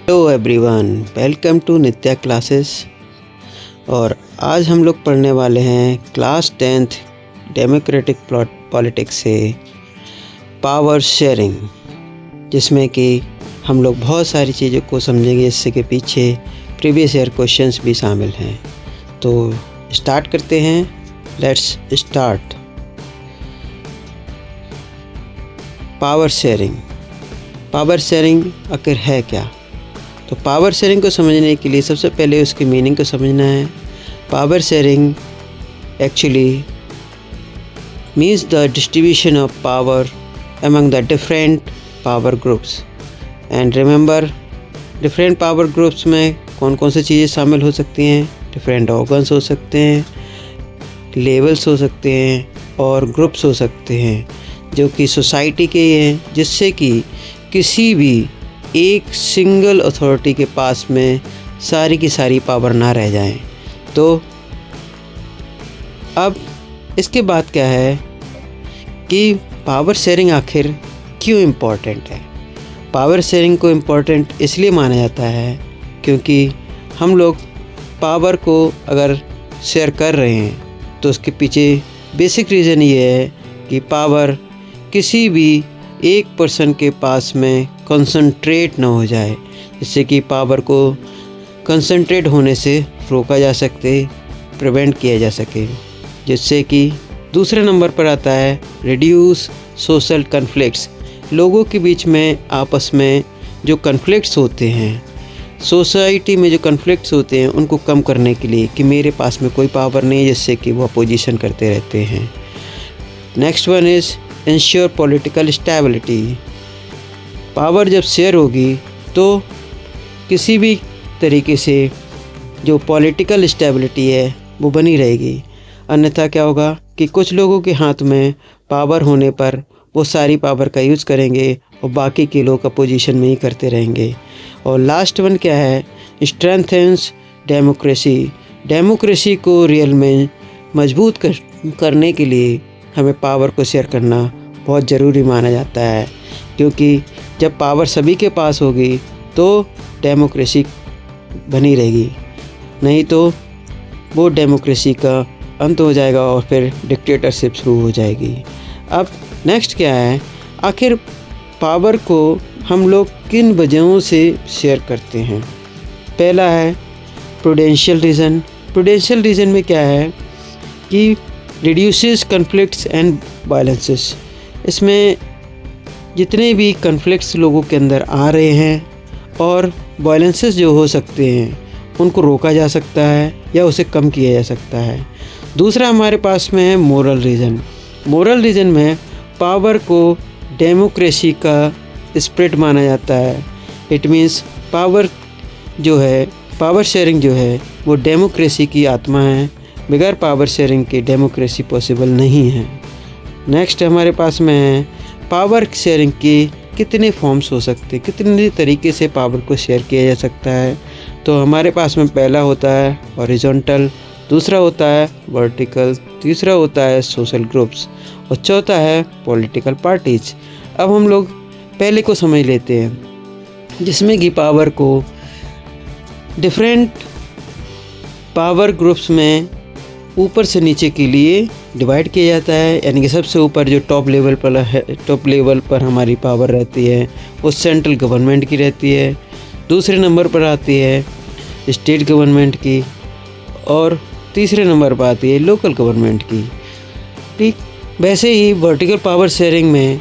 Hello everyone, welcome to Nitya classes. और आज हम लोग पढ़ने वाले हैं क्लास 10th डेमोक्रेटिक पॉलिटिक्स से पावर शेयरिंग, जिसमें कि हम लोग बहुत सारी चीज़ों को समझेंगे, इससे के पीछे प्रीवियस ईयर क्वेश्चंस भी शामिल हैं। तो स्टार्ट करते हैं, लेट्स स्टार्ट। पावर शेयरिंग आखिर है क्या? तो पावर शेयरिंग को समझने के लिए सबसे पहले उसकी मीनिंग को समझना है। Power sharing actually means the distribution of power among the different power groups। And remember, different power groups में कौन कौन सी चीज़ें शामिल हो सकती हैं? डिफरेंट ऑर्गन्स हो सकते हैं, लेवल्स हो सकते हैं और ग्रुप्स हो सकते हैं जो कि सोसाइटी के हैं, जिससे कि किसी भी एक सिंगल अथॉरिटी के पास में सारी की सारी पावर ना रह जाए। तो अब इसके बाद क्या है कि पावर शेयरिंग आखिर क्यों इम्पोर्टेंट है? पावर शेयरिंग को इम्पोर्टेंट इसलिए माना जाता है क्योंकि हम लोग पावर को अगर शेयर कर रहे हैं तो उसके पीछे बेसिक रीज़न ये है कि पावर किसी भी एक पर्सन के पास में कंसंट्रेट ना हो जाए, जिससे कि पावर को कंसंट्रेट होने से रोका जा सके, प्रिवेंट किया जा सके। जिससे कि दूसरे नंबर पर आता है रिड्यूस सोशल कन्फ्लिक्ट्स। लोगों के बीच में आपस में जो कन्फ्लिक्ट्स होते हैं, सोसाइटी में जो कन्फ्लिक्ट्स होते हैं, उनको कम करने के लिए कि मेरे पास में कोई पावर नहीं है, जिससे कि वो अपोजिशन करते रहते हैं। Next one is ensure political stability. Power जब शेयर होगी तो किसी भी तरीके से जो पॉलिटिकल स्टेबिलिटी है वो बनी रहेगी। अन्यथा क्या होगा कि कुछ लोगों के हाथ में पावर होने पर वो सारी पावर का यूज़ करेंगे और बाकी के लोग अपोजिशन में ही करते रहेंगे। और लास्ट वन क्या है? Strengthens democracy. डेमोक्रेसी को रियल में मजबूत करने के लिए हमें पावर को शेयर करना बहुत ज़रूरी माना जाता है, क्योंकि जब पावर सभी के पास होगी तो डेमोक्रेसी बनी रहेगी, नहीं तो वो डेमोक्रेसी का अंत हो जाएगा और फिर डिक्टेटरशिप शुरू हो जाएगी। अब नेक्स्ट क्या है? आखिर पावर को हम लोग किन वजहों से शेयर करते हैं? पहला है प्रूडेंशियल रीज़न। प्रूडेंशियल रीज़न में क्या है कि रिड्यूसेस कन्फ्लिक्ट्स एंड वायलेंसेस। इसमें जितने भी कन्फ्लिक्ट्स लोगों के अंदर आ रहे हैं और वायलेंसेस जो हो सकते हैं, उनको रोका जा सकता है या उसे कम किया जा सकता है। दूसरा हमारे पास में है मोरल रीज़न। मोरल रीज़न में पावर को डेमोक्रेसी का स्पिरिट माना जाता है। इट मीन्स पावर जो है, पावर शेयरिंग जो है वो डेमोक्रेसी की आत्मा है। बगैर पावर शेयरिंग के डेमोक्रेसी पॉसिबल नहीं है। नेक्स्ट हमारे पास में है पावर शेयरिंग के कितने फॉर्म्स हो सकते हैं, कितने तरीके से पावर को शेयर किया जा सकता है। तो हमारे पास में पहला होता है हॉरिजॉन्टल, दूसरा होता है वर्टिकल, तीसरा होता है सोशल ग्रुप्स और चौथा है पॉलिटिकल पार्टीज। अब हम लोग पहले को समझ लेते हैं, जिसमें कि पावर को डिफरेंट पावर ग्रुप्स में ऊपर से नीचे के लिए डिवाइड किया जाता है। यानी कि सबसे ऊपर जो टॉप लेवल पर हमारी पावर रहती है वो सेंट्रल गवर्नमेंट की रहती है। दूसरे नंबर पर आती है स्टेट गवर्नमेंट की और तीसरे नंबर पर आती है लोकल गवर्नमेंट की। ठीक वैसे ही वर्टिकल पावर शेयरिंग में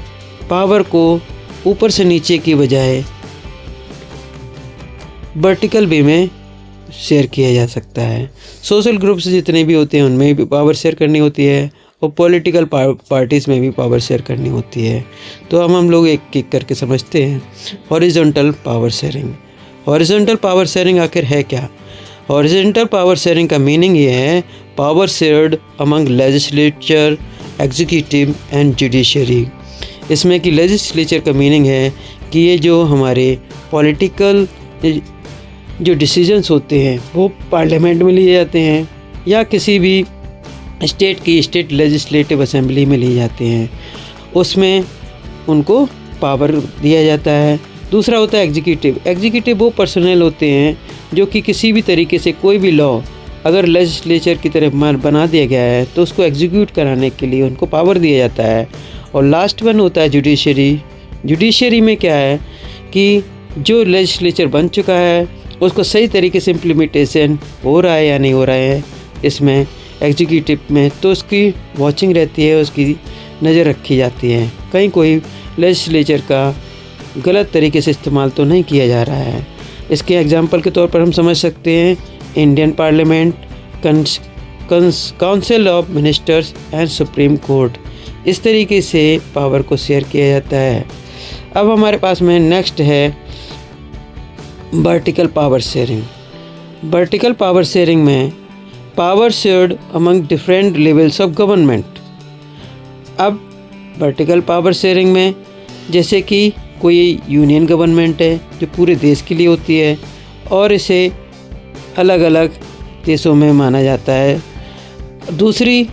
पावर को ऊपर से नीचे की बजाय वर्टिकल वे में शेयर किया जा सकता है। सोशल ग्रुप्स जितने भी होते हैं उनमें भी पावर शेयर करनी होती है और पॉलिटिकल पार्टीज़ में भी पावर शेयर करनी होती है। तो हम लोग एक एक करके समझते हैं। Horizontal power sharing. Horizontal power sharing आखिर है क्या? हॉरिजॉन्टल पावर शेयरिंग का मीनिंग ये है power shared among legislature, executive and judiciary. इसमें कि लेजिस्लेचर का मीनिंग है कि ये जो हमारे पॉलिटिकल जो डिसीजंस होते हैं वो पार्लियामेंट में लिए जाते हैं या किसी भी स्टेट लेजिस्लेटिव असेंबली में लिए जाते हैं, उसमें उनको पावर दिया जाता है। दूसरा होता है एग्जीक्यूटिव। एग्जीक्यूटिव वो पर्सनल होते हैं जो कि किसी भी तरीके से कोई भी लॉ अगर लेजिस्लेचर की तरफ बना दिया गया है तो उसको एग्जीक्यूट कराने के लिए उनको पावर दिया जाता है। और लास्ट वन होता है जुडिशरी। जुडिशरी में क्या है कि जो लेजिस्लेचर बन चुका है उसको सही तरीके से इम्प्लीमेंटेशन हो रहा है या नहीं हो रहा है इसमें एग्जीक्यूटिव में, तो उसकी वॉचिंग रहती है, उसकी नज़र रखी जाती है कहीं कोई लेजिस्लेचर का गलत तरीके से इस्तेमाल तो नहीं किया जा रहा है। इसके एग्जांपल के तौर पर हम समझ सकते हैं Indian parliament, council of ministers and supreme court. इस तरीके से पावर को शेयर किया जाता है। अब हमारे पास में नेक्स्ट है vertical power sharing. Vertical power sharing में power shared among different levels of government. अब वर्टिकल पावर शेयरिंग में जैसे कि कोई यूनियन गवर्नमेंट है जो पूरे देश के लिए होती है और इसे अलग अलग देशों में माना जाता है। दूसरी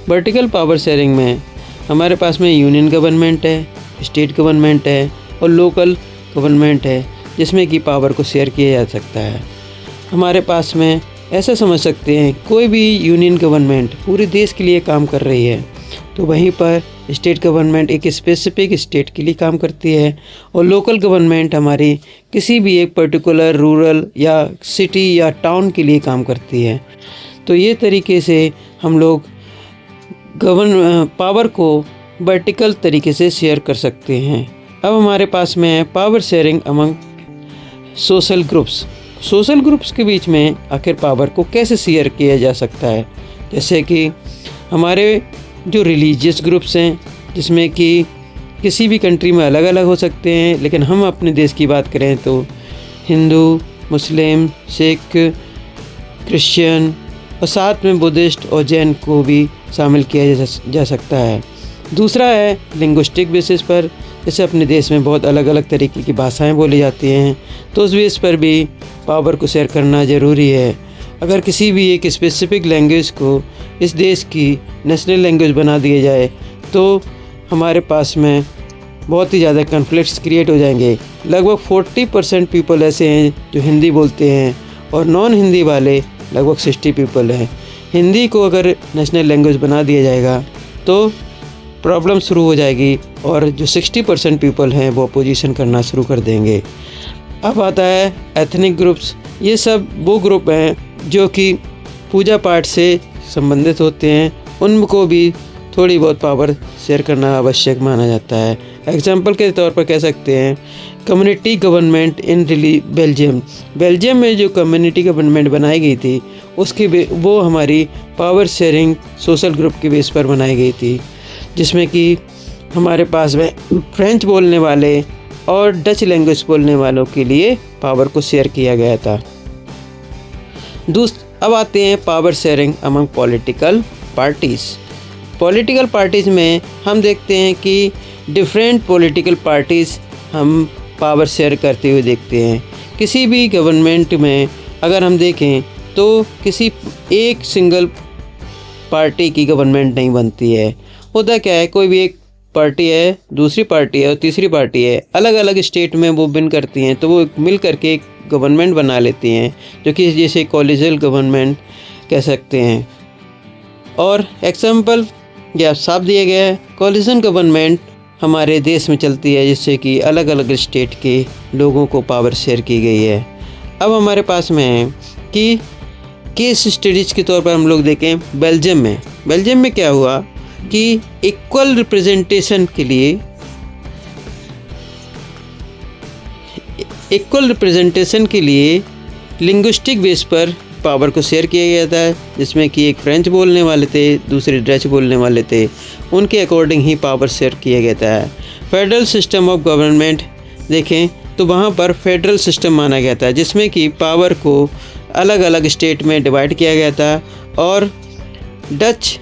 वर्टिकल पावर शेयरिंग में हमारे पास में यूनियन गवर्नमेंट है, स्टेट गवर्नमेंट है और लोकल गवर्नमेंट है जिसमें कि पावर को शेयर किया जा सकता है। हमारे पास में ऐसा समझ सकते हैं कोई भी यूनियन गवर्नमेंट पूरे देश के लिए काम कर रही है तो वहीं पर स्टेट गवर्नमेंट एक स्पेसिफिक स्टेट के लिए काम करती है और लोकल गवर्नमेंट हमारी किसी भी एक पर्टिकुलर रूरल या सिटी या टाउन के लिए काम करती है। तो ये तरीके से हम लोग पावर को वर्टिकल तरीके से शेयर कर सकते हैं। अब हमारे पास में है power sharing among social groups. Social groups के बीच में आखिर पावर को कैसे शेयर किया जा सकता है, जैसे कि हमारे जो रिलीजियस ग्रुप्स हैं जिसमें कि किसी भी कंट्री में अलग अलग हो सकते हैं, लेकिन हम अपने देश की बात करें तो हिंदू, मुस्लिम, सिख, क्रिश्चियन और साथ में बुद्धिस्ट और जैन को भी शामिल किया जा सकता है। दूसरा है लिंग्विस्टिक बेसिस पर, जैसे अपने देश में बहुत अलग अलग तरीके की भाषाएं बोली जाती हैं तो उस बेस पर भी पावर को शेयर करना ज़रूरी है। अगर किसी भी एक स्पेसिफिक लैंग्वेज को इस देश की नेशनल लैंग्वेज बना दिया जाए तो हमारे पास में बहुत ही ज़्यादा कॉन्फ्लिक्ट्स क्रिएट हो जाएंगे। लगभग 40% पीपल ऐसे हैं जो हिंदी बोलते हैं और नॉन हिंदी वाले लगभग 60 पीपल हैं। हिंदी को अगर नेशनल लैंग्वेज बना दिया जाएगा तो प्रॉब्लम शुरू हो जाएगी और जो 60% पीपल हैं वो अपोजिशन करना शुरू कर देंगे। अब आता है एथनिक ग्रुप्स। ये सब वो ग्रुप हैं जो कि पूजा पाठ से संबंधित होते हैं, उनको भी थोड़ी बहुत पावर शेयर करना आवश्यक माना जाता है। एग्जाम्पल के तौर पर कह सकते हैं community government in Belgium. Belgium में जो कम्युनिटी गवर्नमेंट बनाई गई थी उसकी वो हमारी पावर शेयरिंग सोशल ग्रुप के बेस पर बनाई गई थी, जिसमें कि हमारे पास में फ्रेंच बोलने वाले और डच लैंग्वेज बोलने वालों के लिए पावर को शेयर किया गया था। अब आते हैं power sharing among political parties. Political parties में हम देखते हैं कि डिफरेंट पॉलिटिकल पार्टीज़ हम पावर शेयर करते हुए देखते हैं। किसी भी गवर्नमेंट में अगर हम देखें तो किसी एक सिंगल पार्टी की गवर्नमेंट नहीं बनती है। होता क्या है, कोई भी एक पार्टी है, दूसरी पार्टी है और तीसरी पार्टी है, अलग अलग स्टेट में वो विन करती हैं तो वो मिल करके एक गवर्नमेंट बना लेती हैं जो कि जैसे कॉलेजियल गवर्नमेंट कह सकते हैं। और एग्जाम्पल या साफ दिया गया है कॉलेजियल गवर्नमेंट हमारे देश में चलती है जिससे कि अलग अलग स्टेट के लोगों को पावर शेयर की गई है। अब हमारे पास में है कि केस स्टडीज़ के तौर पर हम लोग देखें बेल्जियम में क्या हुआ कि इक्वल रिप्रेजेंटेशन के लिए लिंग्विस्टिक बेस पर पावर को शेयर किया गया था, जिसमें कि एक फ्रेंच बोलने वाले थे, दूसरे डच बोलने वाले थे, उनके अकॉर्डिंग ही पावर शेयर किया गया था। फेडरल सिस्टम ऑफ गवर्नमेंट देखें तो वहाँ पर फेडरल सिस्टम माना गया था जिसमें कि पावर को अलग अलग स्टेट में डिवाइड किया गया था और डच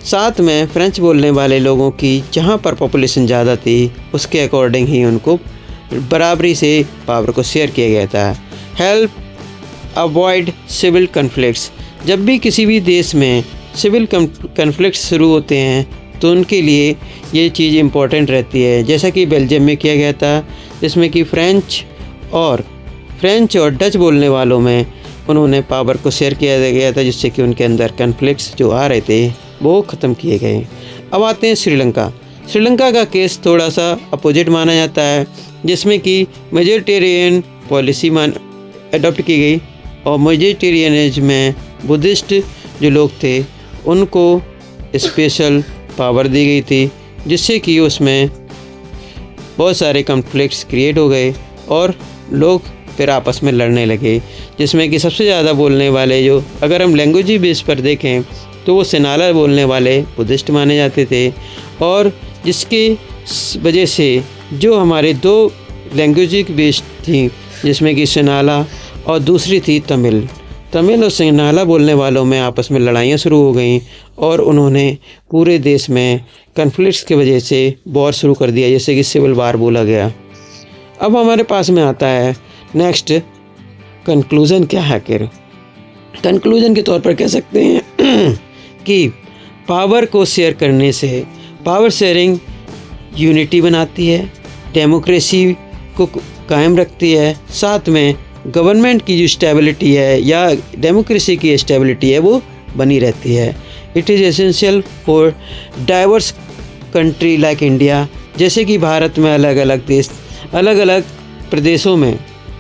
साथ में फ्रेंच बोलने वाले लोगों की जहाँ पर पॉपुलेशन ज़्यादा थी उसके अकॉर्डिंग ही उनको बराबरी से पावर को शेयर किया गया था। Help avoid civil conflicts. जब भी किसी भी देश में सिविल कन्फ्लिक्ट्स शुरू होते हैं तो उनके लिए ये चीज़ इम्पोर्टेंट रहती है। जैसा कि बेल्जियम में किया गया था, जिसमें कि फ्रेंच और डच बोलने वालों में उन्होंने पावर को शेयर किया गया था, जिससे कि उनके अंदर कन्फ्लिक्ट्स जो आ रहे थे वो ख़त्म किए गए। अब आते हैं श्रीलंका। श्रीलंका का केस थोड़ा सा अपोजिट माना जाता है, जिसमें कि मेजोरिटेरियन पॉलिसी अडॉप्ट की गई और मेजोरिटेरियनिज्म में बुद्धिस्ट जो लोग थे उनको स्पेशल पावर दी गई थी, जिससे कि उसमें बहुत सारे कॉन्फ्लिक्ट्स क्रिएट हो गए और लोग फिर आपस में लड़ने लगे। जिसमें कि सबसे ज़्यादा बोलने वाले, जो अगर हम लैंग्वेज बेस पर देखें तो वो सिनाला बोलने वाले बुद्धिस्ट माने जाते थे, और जिसके वजह से जो हमारे 2 लैंग्वेज बेस्ड थी, जिसमें कि सिनाला और दूसरी थी तमिल और सिनाला बोलने वालों में आपस में लड़ाइयाँ शुरू हो गईं और उन्होंने पूरे देश में कन्फ्लिक्ट्स की वजह से वॉर शुरू कर दिया, जैसे कि सिविल वार बोला गया। अब हमारे पास में आता है नेक्स्ट कंक्लूज़न क्या है। आखिर कंक्लूज़न के तौर पर कह सकते हैं कि पावर को शेयर करने से पावर शेयरिंग यूनिटी बनाती है, डेमोक्रेसी को कायम रखती है, साथ में गवर्नमेंट की जो स्टेबिलिटी है या डेमोक्रेसी की स्टेबिलिटी है वो बनी रहती है। It is essential for diverse country like India. जैसे कि भारत में अलग अलग देश, अलग अलग प्रदेशों में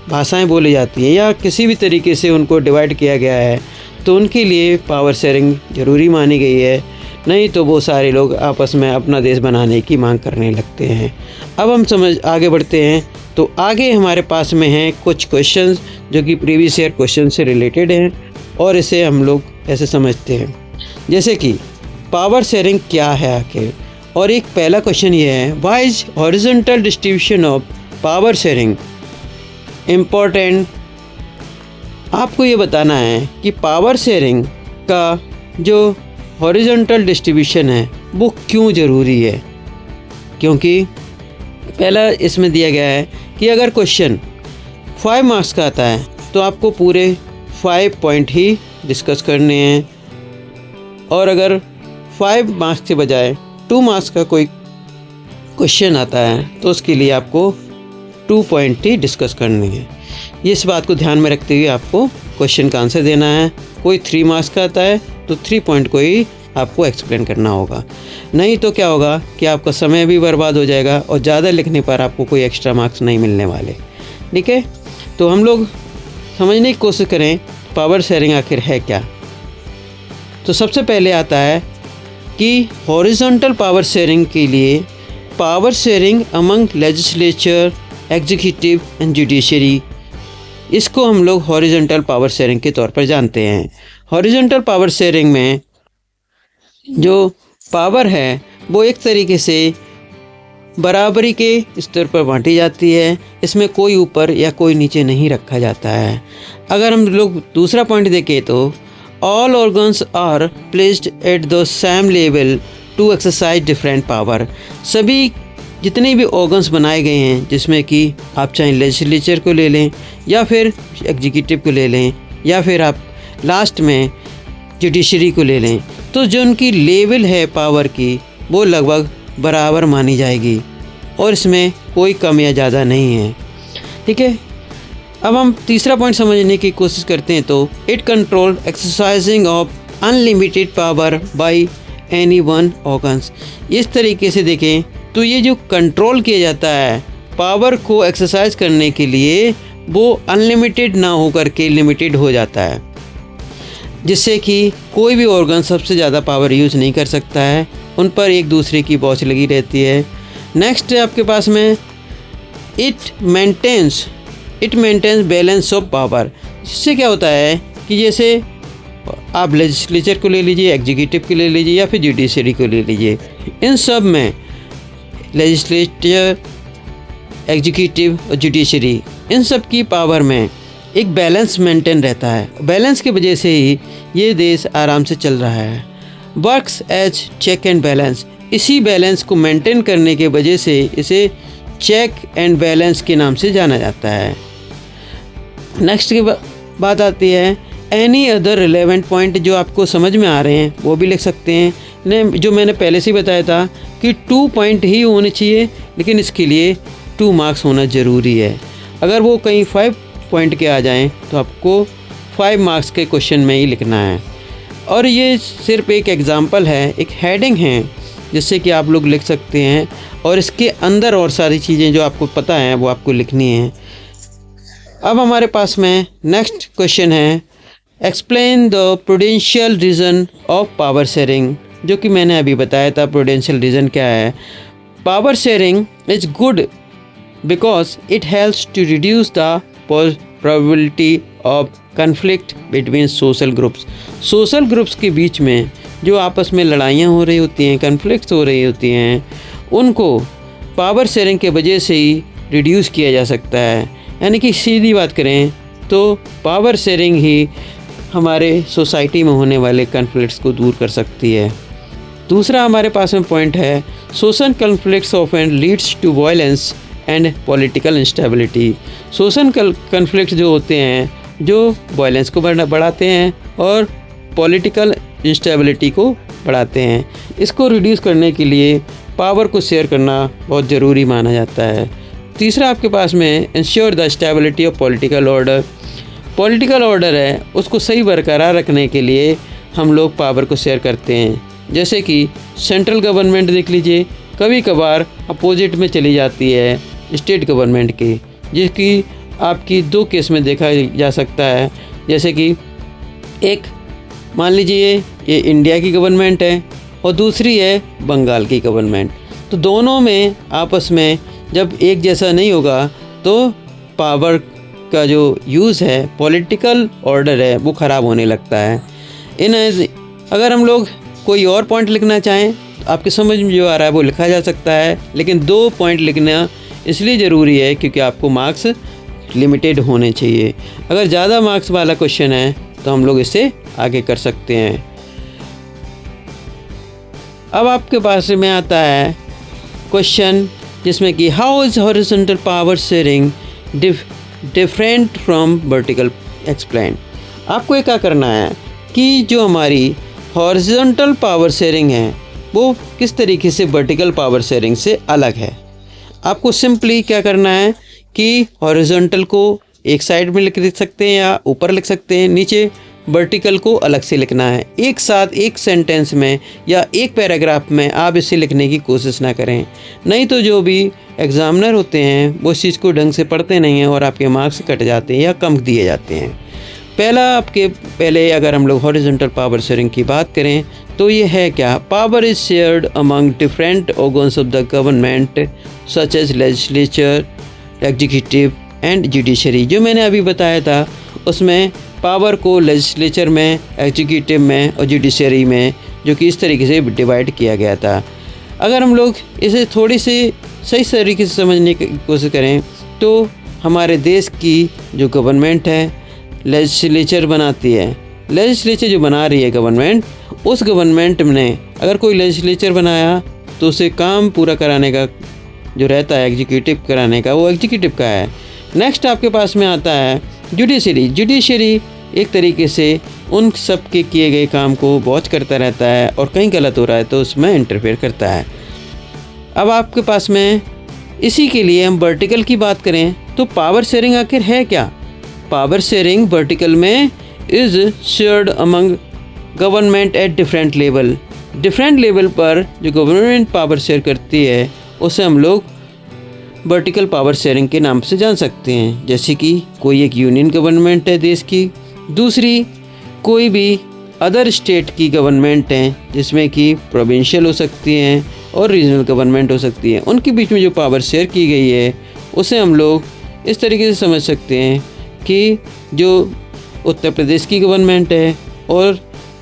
भाषाएं बोली जाती हैं या किसी भी तरीके से उनको डिवाइड किया गया है, तो उनके लिए पावर शेयरिंग ज़रूरी मानी गई है, नहीं तो वो सारे लोग आपस में अपना देश बनाने की मांग करने लगते हैं। अब हम आगे बढ़ते हैं, तो आगे हमारे पास में हैं कुछ क्वेश्चंस जो कि प्रीवियस ईयर क्वेश्चन से रिलेटेड हैं और इसे हम लोग ऐसे समझते हैं, जैसे कि पावर शेयरिंग क्या है आखिर। और एक पहला क्वेश्चन ये है, why is horizontal distribution of power sharing important. आपको ये बताना है कि पावर शेयरिंग का जो हॉरिजॉन्टल डिस्ट्रीब्यूशन है वो क्यों ज़रूरी है। क्योंकि पहला इसमें दिया गया है कि अगर क्वेश्चन 5 मार्क्स का आता है तो आपको पूरे 5 पॉइंट ही डिस्कस करने हैं, और अगर 5 मार्क्स के बजाय 2 मार्क्स का कोई क्वेश्चन आता है तो उसके लिए आपको 2 पॉइंट ही डिस्कस करनी है। इस बात को ध्यान में रखते हुए आपको क्वेश्चन का आंसर देना है। कोई 3 मार्क्स का आता है तो 3 पॉइंट को ही आपको एक्सप्लेन करना होगा, नहीं तो क्या होगा कि आपका समय भी बर्बाद हो जाएगा और ज़्यादा लिखने पर आपको कोई एक्स्ट्रा मार्क्स नहीं मिलने वाले। ठीक है, तो हम लोग समझने की कोशिश करें पावर शेयरिंग आखिर है क्या। तो सबसे पहले आता है कि हॉरिजॉन्टल पावर शेयरिंग के लिए power sharing among legislature, executive and judiciary, इसको हम लोग हॉरिजॉन्टल पावर शेयरिंग के तौर पर जानते हैं। हॉरिजॉन्टल पावर शेयरिंग में जो पावर है वो एक तरीके से बराबरी के स्तर पर बांटी जाती है, इसमें कोई ऊपर या कोई नीचे नहीं रखा जाता है। अगर हम लोग दूसरा पॉइंट देखें तो all organs are placed at the same level to exercise different power. सभी जितने भी ऑर्गन्स बनाए गए हैं, जिसमें कि आप चाहे लेजिस्लेचर को ले लें या फिर एग्जीक्यूटिव को ले लें या फिर आप लास्ट में जुडिशरी को ले लें, तो जो उनकी लेवल है पावर की वो लगभग बराबर मानी जाएगी और इसमें कोई कम या ज़्यादा नहीं है। ठीक है, अब हम तीसरा पॉइंट समझने की कोशिश करते हैं। तो it control exercising of unlimited power by any one organs. इस तरीके से देखें तो ये जो कंट्रोल किया जाता है पावर को एक्सरसाइज करने के लिए, वो अनलिमिटेड ना होकर के लिमिटेड हो जाता है, जिससे कि कोई भी ऑर्गन सबसे ज़्यादा पावर यूज़ नहीं कर सकता है, उन पर एक दूसरे की वॉच लगी रहती है। नेक्स्ट है आपके पास में it maintains balance of power. जिससे क्या होता है कि जैसे आप लेजिस्लेचर को ले लीजिए, एग्जीक्यूटिव को ले लीजिए या फिर जुडिशरी को ले लीजिए, इन सब में लेजिस्लेचर, एग्जीक्यूटिव और जुडिशरी, इन सब की पावर में एक बैलेंस मेंटेन रहता है। बैलेंस की वजह से ही ये देश आराम से चल रहा है। Works as check and balance, इसी बैलेंस को मेंटेन करने के वजह से इसे चेक एंड बैलेंस के नाम से जाना जाता है। नेक्स्ट की बात आती है एनी अदर रिलेवेंट पॉइंट जो आपको समझ में आ रहे हैं वो भी लिख सकते हैं। ने जो मैंने पहले से बताया था कि 2 पॉइंट ही होने चाहिए, लेकिन इसके लिए 2 मार्क्स होना ज़रूरी है। अगर वो कहीं 5 पॉइंट के आ जाएं तो आपको 5 मार्क्स के क्वेश्चन में ही लिखना है। और ये सिर्फ एक एग्ज़ाम्पल है, एक हेडिंग है जिससे कि आप लोग लिख सकते हैं, और इसके अंदर और सारी चीज़ें जो आपको पता हैं वो आपको लिखनी है। अब हमारे पास में नेक्स्ट क्वेश्चन है, explain the prudential reason of power sharing, जो कि मैंने अभी बताया था प्रूडेंशियल रीज़न क्या है। Power sharing is good because it helps to reduce the probability of conflict between social groups. Social groups के बीच में जो आपस में लड़ाइयाँ हो रही होती हैं, कन्फ्लिक्ट्स हो रही होती हैं, उनको पावर शेयरिंग के वजह से ही रिड्यूस किया जा सकता है। यानी कि सीधी बात करें तो पावर शेयरिंग ही हमारे सोसाइटी में होने वाले कन्फ्लिक्ट्स को दूर कर सकती है। दूसरा हमारे पास में पॉइंट है, social conflicts often leads to violence and political instability. Social conflict जो होते हैं जो वायलेंस को बढ़ाते हैं और पॉलिटिकल इंस्टेबिलिटी को बढ़ाते हैं। इसको रिड्यूस करने के लिए पावर को शेयर करना बहुत ज़रूरी माना जाता है। तीसरा आपके पास में ensure the stability of political order. Political order है उसको सही बरकरार रखने के लिए हम लोग पावर को शेयर करते हैं। जैसे कि सेंट्रल गवर्नमेंट देख लीजिए, कभी कभार अपोजिट में चली जाती है स्टेट गवर्नमेंट की, जिसकी आपकी 2 केस में देखा जा सकता है। जैसे कि एक मान लीजिए ये इंडिया की गवर्नमेंट है और दूसरी है बंगाल की गवर्नमेंट, तो दोनों में आपस में जब एक जैसा नहीं होगा तो पावर का जो यूज़ है, पॉलिटिकल ऑर्डर है, वो ख़राब होने लगता है। अगर हम लोग कोई और पॉइंट लिखना चाहें तो आपके समझ में जो आ रहा है वो लिखा जा सकता है, लेकिन 2 पॉइंट लिखना इसलिए ज़रूरी है क्योंकि आपको मार्क्स लिमिटेड होने चाहिए। अगर ज़्यादा मार्क्स वाला क्वेश्चन है तो हम लोग इसे आगे कर सकते हैं। अब आपके पास में आता है क्वेश्चन जिसमें कि how is horizontal power sharing different from vertical explain. आपको ये क्या करना है कि जो हमारी हॉरिजॉन्टल पावर शेयरिंग है वो किस तरीके से वर्टिकल पावर शेयरिंग से अलग है। आपको सिंपली क्या करना है कि हॉरिजॉन्टल को एक साइड में लिख सकते हैं या ऊपर लिख सकते हैं, नीचे वर्टिकल को अलग से लिखना है। एक साथ एक सेंटेंस में या एक पैराग्राफ में आप इसे लिखने की कोशिश ना करें, नहीं तो जो भी एग्ज़ामिनर होते हैं वो इस चीज़ को ढंग से पढ़ते नहीं हैं और आपके मार्क्स कट जाते हैं या कम दिए जाते हैं। पहले अगर हम लोग हॉरिजॉन्टल पावर शेयरिंग की बात करें तो ये है क्या, power is shared among different organs of the government such as legislature, executive and judiciary. जो मैंने अभी बताया था उसमें पावर को लेजिस्लेचर में, एग्जीक्यूटिव में और जुडिशरी में जो कि इस तरीके से डिवाइड किया गया था। अगर हम लोग इसे थोड़ी सी सही तरीके से समझने की कोशिश करें तो हमारे देश की जो गवर्नमेंट है लेजिस्लेचर बनाती है। लेजिस्लेचर जो बना रही है गवर्नमेंट, उस गवर्नमेंट ने अगर कोई लेजिस्लेचर बनाया तो उसे काम पूरा कराने का जो रहता है एग्जीक्यूटिव कराने का, वो एग्जीक्यूटिव का है। नेक्स्ट आपके पास में आता है जुडिशरी। जुडिशरी एक तरीके से उन सब के किए गए काम को वॉच करता रहता है और कहीं गलत हो रहा है तो उसमें इंटरफेयर करता है। अब आपके पास में इसी के लिए हम वर्टिकल की बात करें तो पावर शेयरिंग आखिर है क्या। पावर शेयरिंग वर्टिकल में is shared among government at different level. Different level पर जो गवर्नमेंट पावर शेयर करती है उसे हम लोग वर्टिकल पावर शेयरिंग के नाम से जान सकते हैं। जैसे कि कोई एक यूनियन गवर्नमेंट है देश की, दूसरी कोई भी अदर स्टेट की गवर्नमेंट है जिसमें कि प्रोविंशियल हो सकती हैं और रीजनल गवर्नमेंट हो सकती है। उनके बीच में जो पावर शेयर की गई है उसे हम लोग इस तरीके से समझ सकते हैं कि जो उत्तर प्रदेश की गवर्नमेंट है और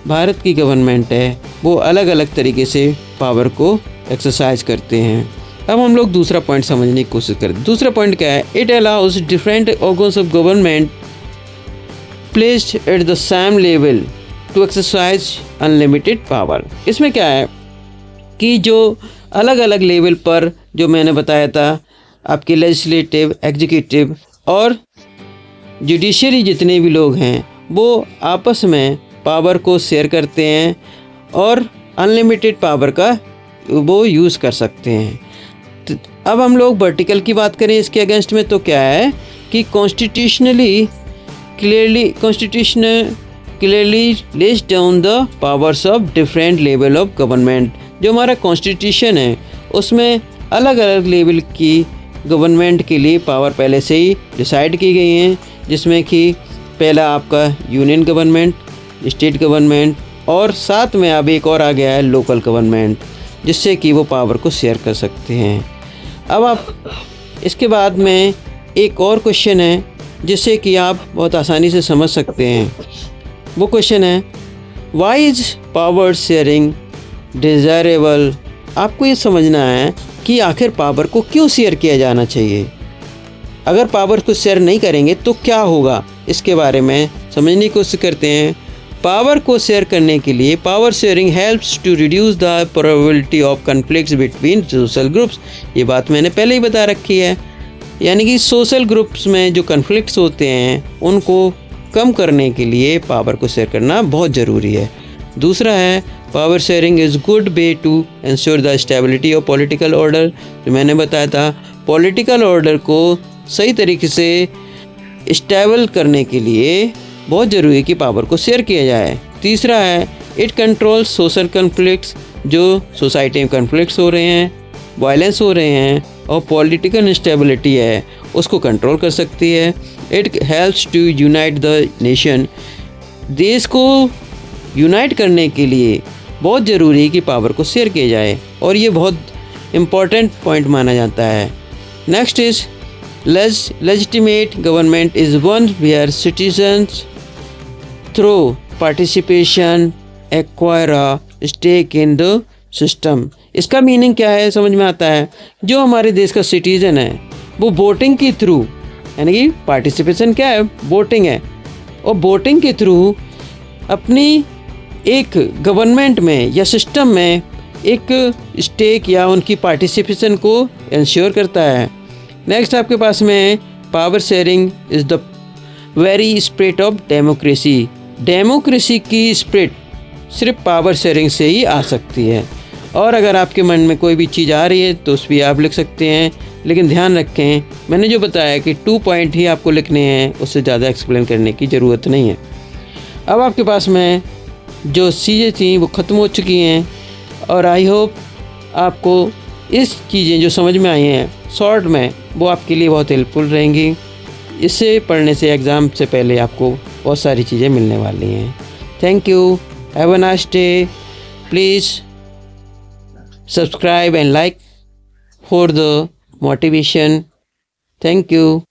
भारत की गवर्नमेंट है वो अलग अलग तरीके से पावर को एक्सरसाइज करते हैं। अब हम लोग दूसरा पॉइंट समझने की कोशिश करें। दूसरा पॉइंट क्या है, it allows different organs of government placed at the same level to exercise unlimited power. इसमें क्या है कि जो अलग अलग लेवल पर जो मैंने बताया था आपके लेजिस्लेटिव, एग्जीक्यूटिव और जुडिशरी जितने भी लोग हैं वो आपस में पावर को शेयर करते हैं और अनलिमिटेड पावर का वो यूज़ कर सकते हैं। तो अब हम लोग वर्टिकल की बात करें इसके अगेंस्ट में, तो क्या है कि constitution clearly less down the powers of different level of government. जो हमारा कॉन्स्टिट्यूशन है उसमें अलग अलग लेवल की गवर्नमेंट के लिए पावर पहले से ही डिसाइड की गई हैं, जिसमें कि पहला आपका यूनियन गवर्नमेंट, स्टेट गवर्नमेंट और साथ में अब एक और आ गया है लोकल गवर्नमेंट, जिससे कि वो पावर को शेयर कर सकते हैं। अब आप इसके बाद में एक और क्वेश्चन है जिससे कि आप बहुत आसानी से समझ सकते हैं। वो क्वेश्चन है why is power sharing desirable. आपको ये समझना है कि आखिर पावर को क्यों शेयर किया जाना चाहिए। अगर पावर को शेयर नहीं करेंगे तो क्या होगा, इसके बारे में समझने की कोशिश करते हैं। पावर को शेयर करने के लिए power sharing helps to reduce the probability of conflicts between social groups. ये बात मैंने पहले ही बता रखी है, यानी कि सोशल ग्रुप्स में जो कन्फ्लिक्ट्स होते हैं उनको कम करने के लिए पावर को शेयर करना बहुत ज़रूरी है। दूसरा है power sharing is good way to ensure the stability of political order. जो मैंने बताया था, पॉलिटिकल ऑर्डर को सही तरीके से स्टेबल करने के लिए बहुत ज़रूरी है कि पावर को शेयर किया जाए। तीसरा है इट कंट्रोल सोशल कन्फ्लिक्ट्स। जो सोसाइटी में कन्फ्लिक्ट्स हो रहे हैं, वायलेंस हो रहे हैं और पॉलिटिकल इंस्टेबिलिटी है, उसको कंट्रोल कर सकती है। It helps to unite the nation. देश को यूनाइट करने के लिए बहुत ज़रूरी है कि पावर को शेयर किया जाए और ये बहुत इम्पॉर्टेंट पॉइंट माना जाता है। Next is legitimate government is one where citizens through participation acquire a stake in the system। इसका मीनिंग क्या है समझ में आता है। जो हमारे देश का सिटीज़न है वो वोटिंग के थ्रू, यानी कि पार्टिसिपेशन क्या है, वोटिंग है, और वोटिंग के थ्रू अपनी एक गवर्नमेंट में या सिस्टम में एक स्टेक या उनकी पार्टिसिपेशन को इंश्योर करता है। नेक्स्ट आपके पास में power sharing is the very spirit of democracy. Democracy की स्पिरिट सिर्फ पावर शेयरिंग से ही आ सकती है। और अगर आपके मन में कोई भी चीज़ आ रही है तो उस भी आप लिख सकते हैं, लेकिन ध्यान रखें मैंने जो बताया कि 2 पॉइंट ही आपको लिखने हैं, उससे ज़्यादा एक्सप्लेन करने की ज़रूरत नहीं है। अब आपके पास में जो चीज़ें थी वो ख़त्म हो चुकी हैं और आई होप आपको इस चीज़ें जो समझ में आई हैं शॉर्ट में वो आपके लिए बहुत हेल्पफुल रहेंगी। इससे पढ़ने से एग्ज़ाम से पहले आपको बहुत सारी चीज़ें मिलने वाली हैं। Thank you, have a nice day. Please subscribe and like for the motivation. Thank you.